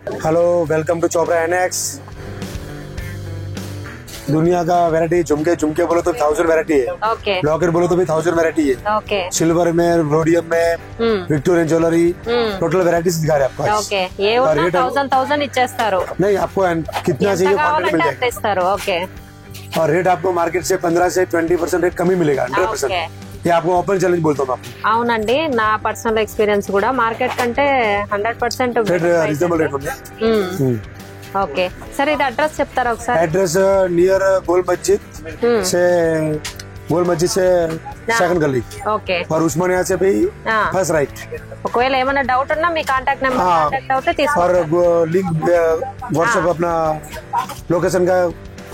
Hello, welcome to Chopra NX. दुनिया का variety झुमके झुमके बोलो तो 1000 वैरायटी है। ओके। लॉकर बोलो तो भी 1000 वैरायटी है। ओके। सिल्वर में, रोडियम में, विक्टोरियन ज्वेलरी, टोटल वैरायटीज दिखा रहे हैं आपको। ఓకే ఏ ఉన్నా 1000 ఇచ్చేస్తారు नहीं, आपको कितना चाहिए क्वांटिटी मिल కావాలంటే ఇస్తారు। ఓకే। और रेट आपको मार्केट से 15 से 20% रेट कम ही मिलेगा। 100% ये आपको ओपन चैलेंज बोलता हूँ आपको। అవునండి, నా పర్సనల్ ఎక్స్పీరియన్స్ కూడా మార్కెట్ కంటే 100% रीजनेबल रेट ఉంది। ఓకే సరే, ఇది అడ్రస్ చెప్తారా ఒకసారి? एड्रेस नियर गोल मस्जिद से सेकंड गली। ఓకే। और उस्मानिया से भी फर्स्ट राइट। ఒకవేళ ఏమైనా డౌట్ ఉన్నా మీ కాంటాక్ట్ నెంబర్ కాంటాక్ట్ అవుతే और తీసుకోండి। लिंक व्हाट्सएप अपना लोकेशन का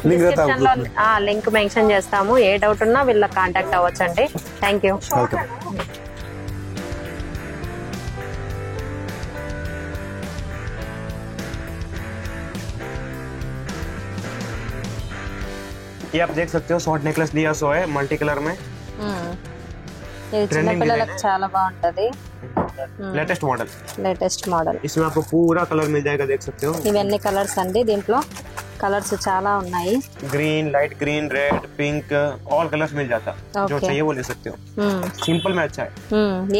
लिंक रहता है। లింక్ మెన్షన్ చేస్తాము, ఏ డౌట్ ఉన్నా వీళ్ళకి కాంటాక్ట్ అవ్వచ్చండి। Thank you. वेलकम। ये आप देख सकते हो शॉर्ट नेकलेस दिया सो है मल्टी कलर में। ఇది చిన్న పిల్లలకు చాలా బాగుంటది। Latest model. Latest model. इसमें आपको पूरा कलर मिल जाएगा, देख सकते हो। ఇవన్నీ కలర్స్ అండి, దీంట్లో కలర్స్ చాలా ఉన్నాయి। Green, light green, red, pink, all colours मिल जाता। जो चाहिए वो ले सकते हो। सिंपल में अच्छा है।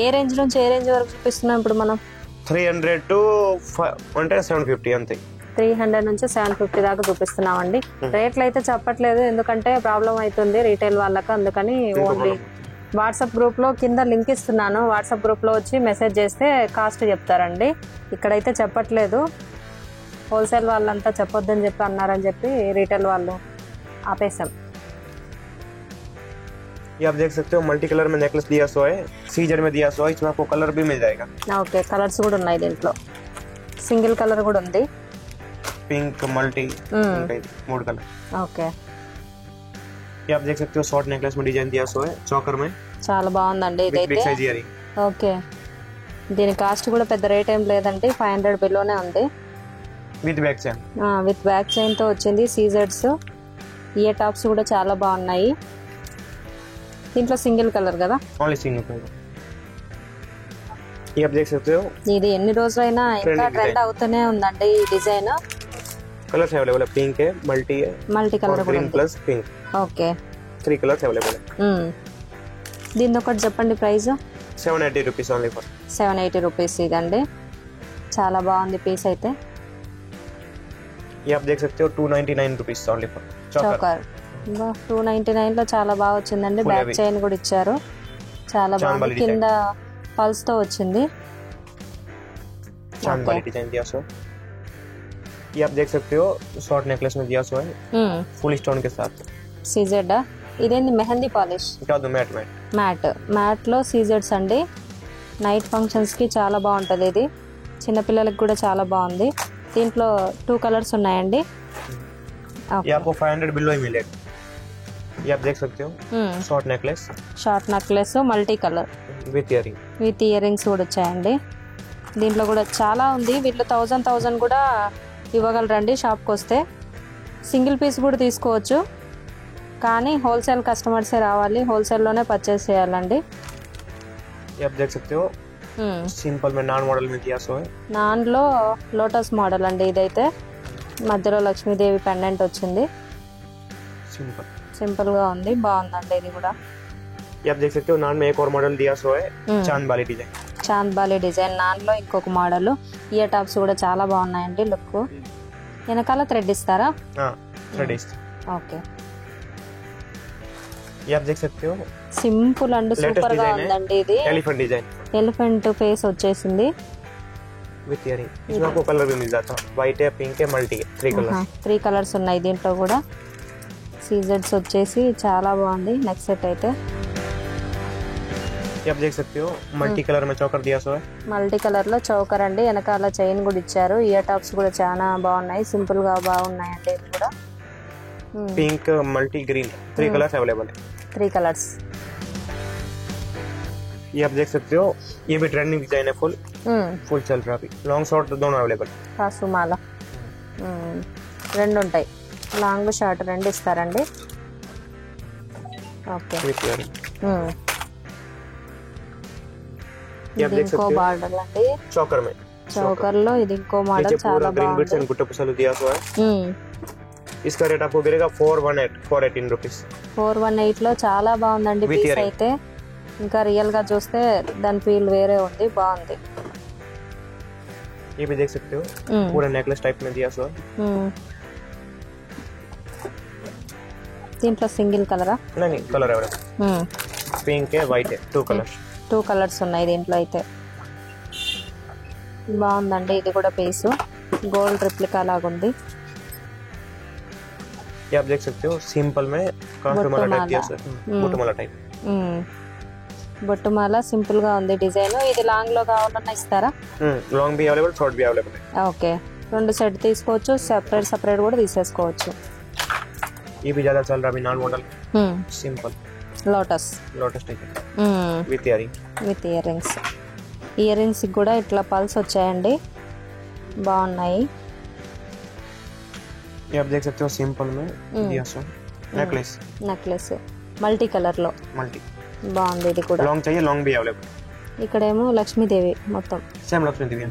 ఏ రేంజ్ నుంచి ఏ రేంజ్ వరకు చూపిస్తున్నాం ఇప్పుడు మనం? 300 to 750 అంతే। 300 నుంచి 750 దాకా చూపిస్తున్నామండి। రేట్లు అయితే చెప్పట్లేదు, ఎందుకంటే ప్రాబ్లం అవుతుంది రీటైల్ వాళ్ళకి, అందుకని ఓన్లీ వాట్సాప్ గ్రూప్ లో కింద లింక్ ఇస్తున్నాను, వాట్సాప్ గ్రూప్ లో వచ్చి మెసేజ్ చేస్తే కాస్ట్ చెప్తారండి। ఇక్కడైతే చెప్పట్లేదు, హోల్సేల్ వాళ్ళంతా చెప్పొద్దని చెప్పి అన్నారని చెప్పి రీటైల్ వాళ్ళు ఆపేసాం। ये आप देख सकते हो मल्टी कलर में नेकलेस दिया सो है, सीजर में दिया सो है। इसमें आपको कलर भी मिल जाएगा। ఓకే, కలర్స్ కూడా ఉన్నాయి దీంట్లో, సింగిల్ కలర్ కూడా ఉంది। Pink, multi, mood colour. Okay, ये आप देख सकते हो शॉर्ट नेकलेस में डिजाइन दिया सो है, चौकर में। చాలా బాగుందండి बिग ఇదైతే। Size earring. ఓకే, దీని కాస్ట్ కూడా పెద్ద రేట్ ఏం లేదండి, 500 బిలోనే ఉంది। With back chain. With back chain తో వచ్చింది, సీజర్స్, ఇయర్ టాప్స్ కూడా చాలా బాగున్నాయి। దీంట్లో సింగిల్ కలర్ కదా? Only single colour. ये आप देख सकते हो ఇది ఎన్ని రోజులైనా ఇంకా ట్రెండ్ అవుతూనే ఉందండి ఈ డిజైన్। कलर्स अवेलेबल है, पिंक है, मल्टी है, మల్టీ కలర్ కూడా ग्रीन ఉంది। Plus pink. Okay, 3 colours available है। దీని ఒకటి చెప్పండి price? 780 rupees only for। 780 rupees ఇదండి, చాలా బాగుంది పీస్ అయితే। ये आप देख सकते हो 299 rupees only for చోకర్ 299 లో చాలా బాగా వచ్చిందండి। బ్యాక్ చైన్ కూడా ఇచ్చారు, చాలా బాగుంది, కింద పల్స్ తో వచ్చింది। चांद वाली डिजाइन दिया सो। ये आप देख सकते हो शॉर्ट नेकलेस में दिया सो है, फुल स्टोन के साथ। సీజెడ్ ఇదేంది? మెహందీ పాలిష్ क्या मैट मैट మ్యాట్ లో సీజెడ్స్ అండి, నైట్ ఫంక్షన్స్ కి చాలా బాగుంటది ఇది, చిన్నపిల్లలకి కూడా చాలా బాగుంది। దీంట్లో 2 కలర్స్ ఉన్నాయండి। ये आपको 500 बिलो ही मिलेगा। ये आप देख सकते हो short necklace, short necklace, multi colour with earring. With ear rings కూడా వచ్చాయండి। దీంట్లో కూడా చాలా ఉంది, వీళ్ళు 1000 కూడా ఇవ్వగలరండి షాప్కి వస్తే। సింగిల్ పీస్ కూడా తీసుకోవచ్చు, కానీ హోల్సేల్ కస్టమర్సే రావాలి, హోల్సేల్లోనే పర్చేస్ చేయాలండి। ये आप देख सकते हो सिंपल में नान मॉडल में दिया सो है। నాన్లో లోటస్ మోడల్ అండి ఇదైతే, మధ్యలో లక్ష్మీదేవి పెండెంట్ వచ్చింది, सिंपल సింపుల్ గా ఉంది, బాగుందండి ఇది కూడా। ये आप देख सकते हो नान में एक और मॉडल दिया सो है, चांद वाली डिजाइन। చాంద్ బాలి డిజైన్, నాన్లో ఇంకొక మోడల్। ఇయర్ టాప్స్ కూడా చాలా బాగున్నాయండి, లుక్। వెనకాల థ్రెడ్ ఇస్తారా? ఓకే, ये आप देख सकते हो సింపుల్ అండ్ సూపర్ గా ఉందండి ఇది। एलिफेंट डिजाइन ఎలిఫెంట్ ఫేస్ వచ్చేసింది, विथ इयरिंग। इसमें आपको कलर भी मिल जाता है, व्हाइट है, पिंक है, मल्टी है। 3 कलर्स। 3 కలర్స్ ఉన్నాయి దీంట్లో కూడా। సీజెడ్స్ వచ్చేసి చాలా బాగుంది నెక్స్ట్ సెట్ అయితే। ये आप देख सकते हो मल्टी कलर में चौकर दिया सो है, మల్టీ కలర్ లో చౌకర్ అండి, వెనకాల చైన్ కూడా ఇచ్చారు। ఇయర్ టాప్స్ కూడా చాలా బాగున్నాయి, సింపుల్ గా బాగున్నాయండి ఇది కూడా। Pink, multi, green, 3 colours available है। 3 కలర్స్। ये आप देख सकते हो ये भी ट्रेंडिंग डिजाइन है, फुल चल रहा अभी। लॉन्ग शॉर्ट दोनों अवेलेबल। కాసుమాల రెండు ఉంటాయి, లాంగ్ షార్ట్ రెండు ఇస్తారండి। ఓకే, ये आप देख सकते हो బార్డర్ అండి, चौकर में चौकर लो ఇది ఇంకో మోడల్ नीचे చాలా पूरा ग्रीन బాగుంది बिट्स एंड गुट्टे पसलू दिया हुआ है। इसका रेट आपको गिरेगा 418 रुपीस। 418 లో చాలా బాగుందండి With పీస్ earring. అయితే ఇంకా రియల్ గా చూస్తే దాని ఫీల్ వేరే ఉంది బాగుంది ये भी देख सकते हो पूरा नेकलेस टाइप में दिया हुआ है। దీంట్లో సింగిల్ కలరా नहीं कलर अवेलेबल, पिंक है वाइट है, 2 कलर्स। 2 కలర్స్ ఉన్నాయి దీంట్లో అయితే బాగుందండి ఇది కూడా పీసు గోల్డ్ రెప్లికా లాగా ఉంది ये आप देख सकते हो सिंपल में काफी माला टाइप दिया हुआ है, बॉटमाला टाइप। బొట్టుమాల సింపుల్ గా ఉంది డిజైన్ ఇది లాంగ్ లో కావాలన్నా ఇస్తారా लॉन्ग भी अवेलेबल, शॉर्ट भी अवेलेबल है। ఓకే రెండు సెట్ తీసుకోవచ్చు సెపరేట్ కూడా తీసేసుకోవచ్చు ये भी ज्यादा चल रहा है अभी non model simple lotus type with earring. With ear rings కూడా ఇట్లా పల్స్ వచ్చాయండి బాగున్నాయి ये आप देख सकते हो सिंपल में दिया हुआ नेकलेस నెక్లెస్ మల్టీ కలర్ లో मल्टी। బాగుంది ఇది కూడా लॉन्ग चाहिए लॉन्ग भी अवेलेबल, ఇక్కడేమో లక్ష్మీదేవి మొత్తం सेम लक्ष्मी देवी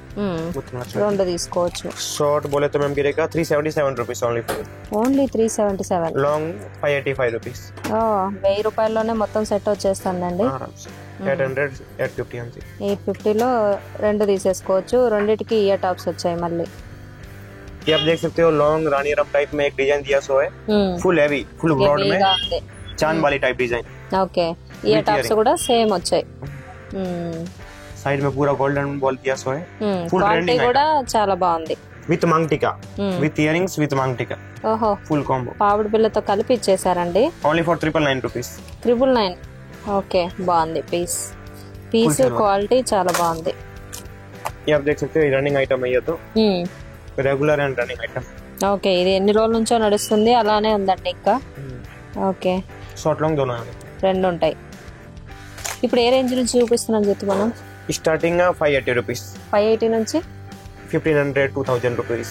రెండు తీసుకోవచ్చు शॉर्ट बोले तो मैम गिरेगा 377 रुपीस ओनली फॉर। ఓన్లీ 377 लॉन्ग 585 रुपीस। ఓ 1000 రూపాయల్లోనే మొత్తం సెట్ వచ్చేస్తుందండి आराम से 800 850 అంతే। 850 లో రెండు తీసేసుకోవచ్చు రెండిటికి ఇయర్ టాప్స్ వచ్చాయి మళ్ళీ ये आप देख सकते हो लॉन्ग रानी रम टाइप में एक डिजाइन दिया सो है, फुल हैवी फुल ब्रॉड में चांद वाली type design. Okay ear tops కూడా సేమ్ వచ్చాయి साइड में पूरा गोल्डन बॉल दिया सो है, फुल క్వాలిటీ ट्रेंडिंग కూడా చాలా బాగుంది विथ मांग टीका, विथ इयरिंग्स विथ मांग टीका, ఓహో फुल कॉम्बो పావుడు బిల్లతో కలిపి ఇచ్చేసారండి ओनली फॉर 999 रुपीस। 999 ఓకే బాగుంది పీస్ క్వాలిటీ చాలా బాగుంది ये आप देख सकते हो रनिंग आइटम है ये तो regular and running item. Okay ఇది ఎన్ని రోజుల నుంచో నడుస్తుంది అలానే ఉందండి ఇంకా ఓకే शॉर्ट लॉन्ग दोनों है। రెండు ఉంటాయి ఇప్పుడు ఏ రేంజ్ నుంచి చూపిస్తున్నాం చెప్తూ మనం स्टार्टिंग 580 रुपीस, 580 నుంచి 1500 2000 रुपीस।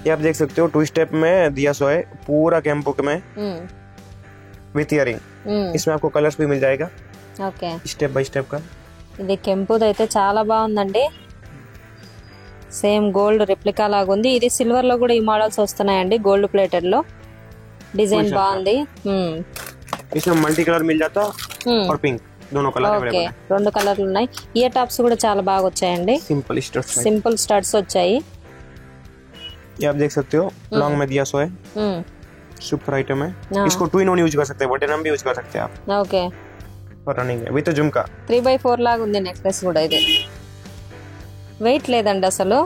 ये आप देख सकते हो 2 स्टेप में दिया सो है पूरा कैंपुक में विथ इयरिंग। इसमें आपको कलर्स भी मिल जाएगा ఓకే स्टेप बाय स्टेप का। ఇది కెంపుది అయితే చాలా బాగుందండి సేమ్ గోల్డ్ రెప్లికా లాగా ఉంది ఇది సిల్వర్ లో కూడా ఈ మోడల్స్ వస్తున్నాయండి గోల్డ్ ప్లేటెడ్ లో డిజైన్ బాగుంది इसमें मल्टी कलर मिल जाता और पिंक दोनों कलर ఓకే अवेलेबल है। రెండు కలర్లు ఉన్నాయి ఇయర్ టాప్స్ కూడా చాలా బాగా వచ్చాయండి सिंपल स्टड्स में సింపుల్ స్టడ్స్ వచ్చాయి ये आप देख सकते हो लॉन्ग में दिया सो है, सुपर आइटम है। इसको 2 in 1 यूज कर सकते हैं, बटन भी यूज कर सकते हैं आप। ఓకే और रनिंग है विथ झुमका 3x4 లాగా ఉంది నెక్లెస్ కూడా ఇది వెయిట్ లేదండి అసలు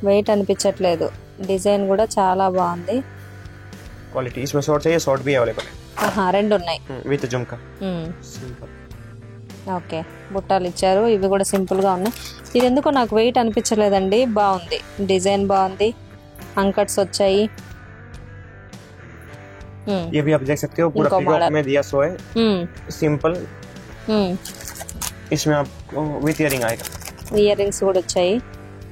వెయిట్ అనిపించట్లేదు డిజైన్ కూడా చాలా బాగుంది क्वालिटी। इसमें शॉर्ट चाहिए शॉर्ट भी अवेलेबल है ఆహా రెండు ఉన్నాయి विथ झुमका सिंपल। ఓకే బుట్టాలు ఇచ్చారు ఇవి కూడా సింపుల్ గా ఉన్నాయి ఇది ఎందుకో నాకు వెయిట్ అనిపించలేదండి బాగుంది డిజైన్ బాగుంది అంకట్స్ వచ్చాయి ये भी आप देख सकते हो पूरा इनको पीकॉक मॉडल। में दिया सो है सिंपल। इसमें आपको विथ इयरिंग आएगा। ఇయర్ రింగ్స్ కూడా వచ్చాయి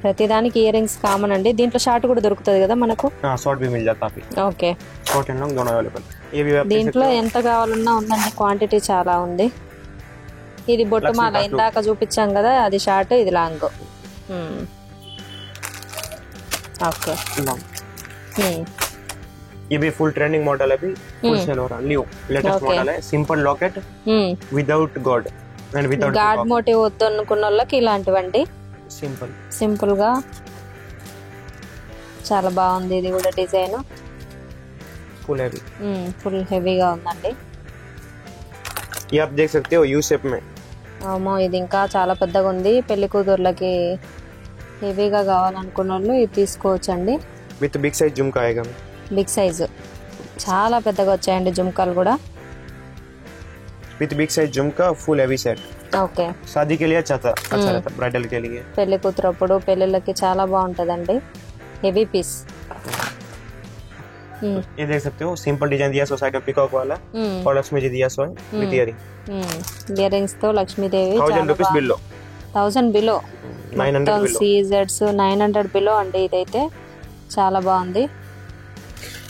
ప్రతిదానికి ఇయర్ రింగ్స్ కామన్ అండి దీంట్లో షార్ట్ కూడా దొరుకుతుంది కదా మనకు हाँ शॉर्ट भी मिल जाता है, ఓకే शॉर्ट एंड लॉन्ग दोनों अवेलेबल। ये भी आप देख దీంట్లో सकते ఎంత కావాలన్నా ఉందండి క్వాంటిటీ చాలా ఉంది ఇది బొట్టుమాల ఇందాక చూపించాం కదా అది షార్ట్ ఇది లాంగ్ ఓకే हो लॉन्ग। ये भी फुल ट्रेंडिंग मॉडल है, अभी फुल सेल हो रहा है, न्यू लेटेस्ट Okay. मॉडल है। Simple locket without god and without god motive వద్దు అనుకున్న వాళ్ళకి ఇలాంటివండి सिंपल। సింపుల్ గా చాలా బాగుంది ఇది కూడా డిజైన్ फुल हैवी। ఫుల్ హెవీగా ఉందండి ये आप देख सकते हो यू शेप में। అమ్మో ఇది ఇంకా చాలా పెద్దగా ఉంది పెళ్లి కూతుర్లకి హెవీగా కావాలనుకున్న వాళ్ళు ఇది తీసుకోవచ్చండి विथ बिग साइज झुमका आएगा। బిగ్ సైజ్ చాలా పెద్దగా వచ్చాయండి జుమ్కాలు కూడా विथ बिग साइज झुमका फुल हैवी सेट। ఓకే शादी के लिए अच्छा रहता ब्राइडल के लिए। పెళ్లి కూతురు అప్పుడు పెళ్లిళ్ళకి చాలా బాగుంటదండి హెవీ పీస్ ये देख सकते हो सिंपल डिजाइन दिया सो साइड में पिकॉक वाला और लक्ष्मी जी दिया सो है विथ इयरिंग। ఇయర్ రింగ్స్ తో Lakshmidevi 1000 rupees below 1000 below 900 below. సీజెడ్స్ 900 బిలో అండి ఇదైతే చాలా బాగుంది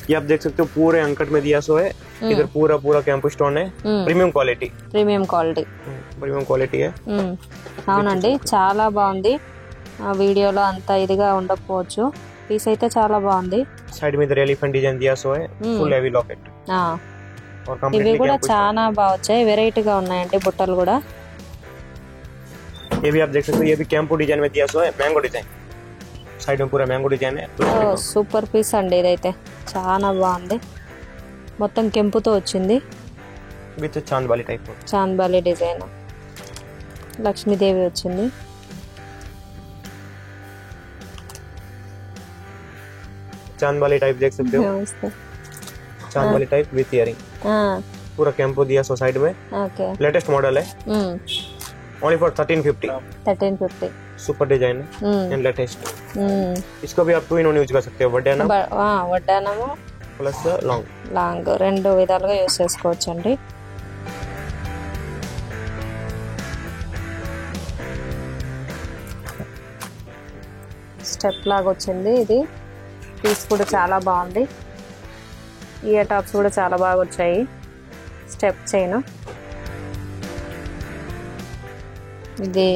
ये आप देख सकते हो पूरे अंकट में दिया सो है इधर पूरा पूरा कैंपू स्टोन है, प्रीमियम क्वालिटी ప్రీమియం క్వాలిటీ. है. అవునండి, చాలా బాగుంది. వీడియోలో అంత ఇదిగా ఉండకపోవచ్చు, పీస్ అయితే చాలా బాగుంది. साइड में इधर एलिफेंट डिजाइन दिया सो है, फुल हेवी लॉकेट और ఇవి कंप्लीटली కూడా कैंपू చాలా బాగా వచ్చాయి, వెరైటీగా ఉన్నాయండి బుట్టలు కూడా. ये भी आप देख सकते हो, ये भी कैंपू डिजाइन में दिया सो है, मैंगो डिजाइन. साइड में पूरा मैंगो डिजाइन है. సూపర్ పీస్ అండి, ఇదైతే చాలా బాగుంది. మొత్తం కెంపుతో వచ్చింది, विथ चांद वाली टाइप में. చాంద్బాలి డిజైన్, లక్ష్మీదేవి వచ్చింది. चांद वाली टाइप देख सकते हो, चांद वाली टाइप विथ इयरिंग. पूरा कैंपू दिया सो साइड में. ఓకే. लेटेस्ट मॉडल है, ओनली फॉर 1350. 1350. सुपर डिजाइन है एंड लेटेस्ट. इसको भी आप 2 in 1 यूज कर सकते हो, वड्डाना వడ్డానము प्लस लॉन्ग. లాంగ్, రెండు విధాలుగా యూస్ చేసుకోవచ్చండి. స్టెప్ లాగా వచ్చింది, ఇది పీస్ కూడా చాలా బాగుంది. ఇయర్ టాప్స్ కూడా చాలా బాగా వచ్చాయి. స్టెప్ చైన్, ఇది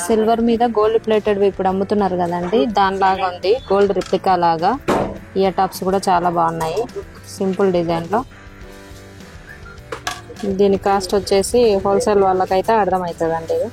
సిల్వర్ మీద గోల్డ్ ప్లేటెడ్ ఇప్పుడు అమ్ముతున్నారు కదండి, దానిలాగా ఉంది, గోల్డ్ రిప్లికా లాగా. ఇయర్ టాప్స్ కూడా చాలా బాగున్నాయి, సింపుల్ డిజైన్లో. దీని కాస్ట్ వచ్చేసి హోల్సేల్ వాళ్ళకైతే అర్థమవుతుందండి ఇది.